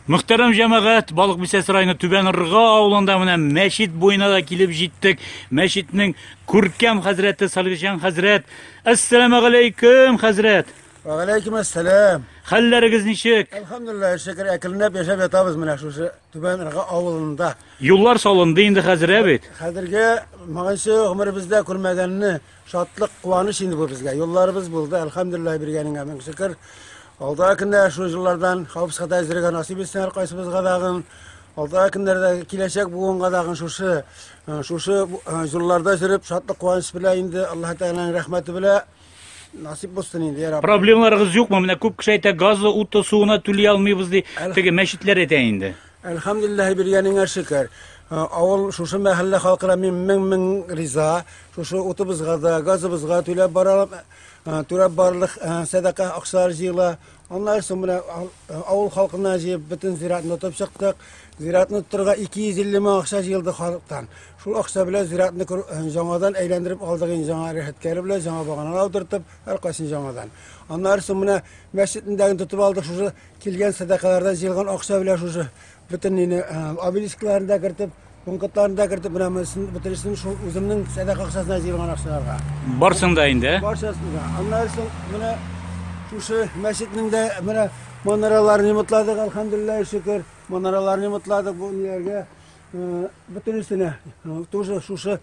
Muhterem cemaat, Balıkbisesi rayonu Tüben Irga avlunda mına meşit boyuna da kilip jittik. Meşitning Kurkem Hazreti Salgıcan Hazret. Assalamu aleyküm Hazret. Ve aleykümselam. Halleriniz nişik? Elhamdülillah şeker ekilinip yaşap yatabız mına şu Tüben Irga avlunda. Yollar salındı indi Hazret bit. Hazırge mağanşı ömrümüzde kurmaganını şatlık kuvaniş indi bu bizge. Yollarımız buldu. Elhamdülillah birgenin emin şeker. Aldığı günde şu yıllardan hafız hata izleriga nasip etsin her kaysımızga dağın. Aldığı günlerde kileşek buğunga dağın şuşu yıllarda sürüp şatlık kuvaniş bile indi. Allah Teala'nın rahmeti bile nasip olsun indi ya Rabbi. Problemlarınız yok mu? Mına köp kişi ayta gazı, utu, suğuna tülüye almayız diye tege meşitler ete indi. Elhamdülillah birgenin şeker. Avul şuşu mahalle halkına min riza. Şuşu utubuzga da gazımızga tülüye baralım. Türe barlık sadaka aksar jıyla. Onlar sonra avul halkına jıyıp bütün ziraatını tutup çıktık. Ziraatını tuturga 250 min aksa jıyıldı halktan. Şul aksa bile ziraatını жаңадан eğlendirip aldığın жаңа rehetkeri bile жаңа bağına aldırtıp her kaysın жаңадан. Onlar sonra mescidindeki tutup aldık şuşu kilgen sadakalardan jıyılgan aksa bile şuşu bütün obelisklarında kırtıp Punkatlarında kırtıp bitirirsin şu uzunun sadaka aksasına jıyılgan aksalarga. Barsın da indi. Barşasında. Anlarsın buna şu mescidinin de buna manaralarını mutladık elhamdülillah şükür. Manaralarını mutladık bu ilerge. Bütün üstüne şu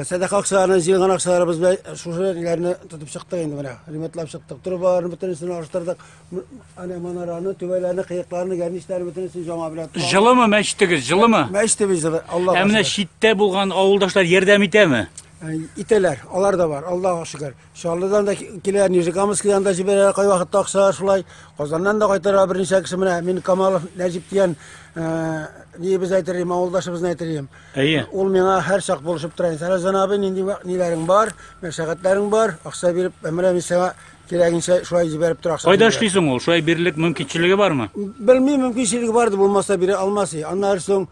sadaka aksalarına jıyılgan aksalarımız şu ilerini tutup çıktık indi buna. Rimetlap çıktık. Turbalarını bütün üstüne araştırdık. Hani manaranı, tüvelerini, kıyıklarını, gernişlerini bütün üstüne cama bilet. Жылы mı meşittigiz, жылы mı? Meşitimiz Allah Emine aşkına. şitte bulgan avuldaşlar yerdem ite mi? İteler, onlar da var. Allah'a şükür. Şarlıdan da kiler, Nijikamışki'den da jibere kay vakitte aksa şulay. Kozandan da kaytara bir nişe kişi mine. Min Kamal Necip diyen niye biz aytırayım, avuldaşımız aytırayım. İyi. Ol mena her şak buluşup durayın. Sana zanabı nindi nilerin var, meşakkatlerin var. Aksa birip emre misema kileginse şulay jiberip dur aksa. Kayda işleysin ol? Şuraya birlik mümkünçülüğü var mı? Bilmeyim mümkünçülüğü vardı bulmazsa biri alması. Anlarsın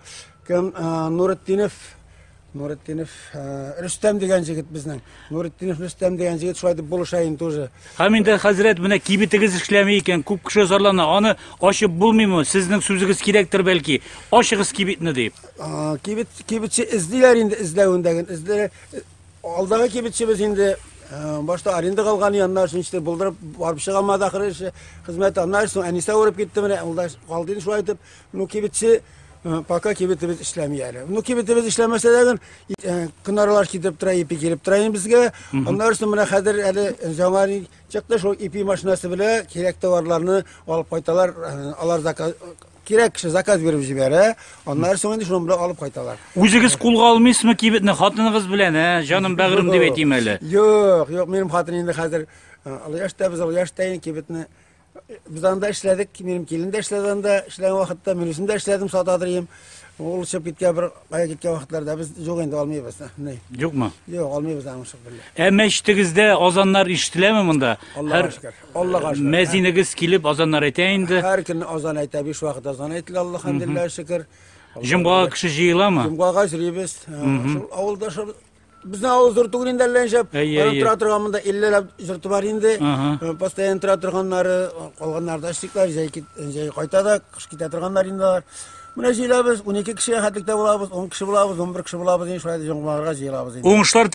kim Nurettinov Rüstem degen jigit bizning. Nurettinov Rüstem degen jigit şuaydı buluşayın tuzı. Haminde Hazret mine kibitigiz işlemeyken köp kişi zorlanı onu aşıp bulmayımı sizning sözügiz kerektir belki. Aşığız kibitni deyip. Kibitçi izdiler indi izlewindegen izdiler. Aldağı kibitçimiz indi başta arında kalgan yanlar için işte buldurup var bir şey kalmadı ahire işte hizmet anlarsın Anise vurup gitti mine kaldığını şu aytıp nu kibitçi Paka kibitimiz işlemiyor. Nu kibitimiz işlemese de kınarlar gidip tura ipi girip turayın bizge. Onlar sonra hadir eli zamanı çıktı şu ipi maşinası bile gerekli varlarını alıp koytalar alar zakaz gerek kişi zakaz verip jibere. Onlar sonra şunu bile alıp koytalar. O'zingiz qo'lga olmaysizmi kibitni xotiningiz bilan ha? Jonim bag'rim deb aytayım hele. Yok, benim xotinim endi hozir yaşda biz yaşdayın kibitni biz anda işledik, benim kelin de işledim de, işleyen vakitte minüsüm de işledim, satadırıyım. Oluşup gitken bir kaya gitken vakitlarda biz yok endi almayız. Yok mu? Yok almayız anlaşık billah. Meşitigizde azanlar işitilemi bunda? Allah'a şükür. Allah'a şükür. Mezinigiz kilip azanlar aytayindi. Her gün azan ayta, bir vakit azan aytili Allah'a şükür. Jumgaga kişi jıyıla mı? Jumgaga jıyıyız. Avulda şu bizden avul zırtığın inderlenşep. Benim tratırgamında illelep zırtı var indi. Pastayan tratırganları, kalganlar da işlikler, jay kaytada, kış kitatırganlar indi var. Buna jıyılabız, 12 kişiye hatlıkta bulabız, 10 kişi bulabız, 11 kişi bulabız, şurada jumgaga jıyılabız. Oğuşlar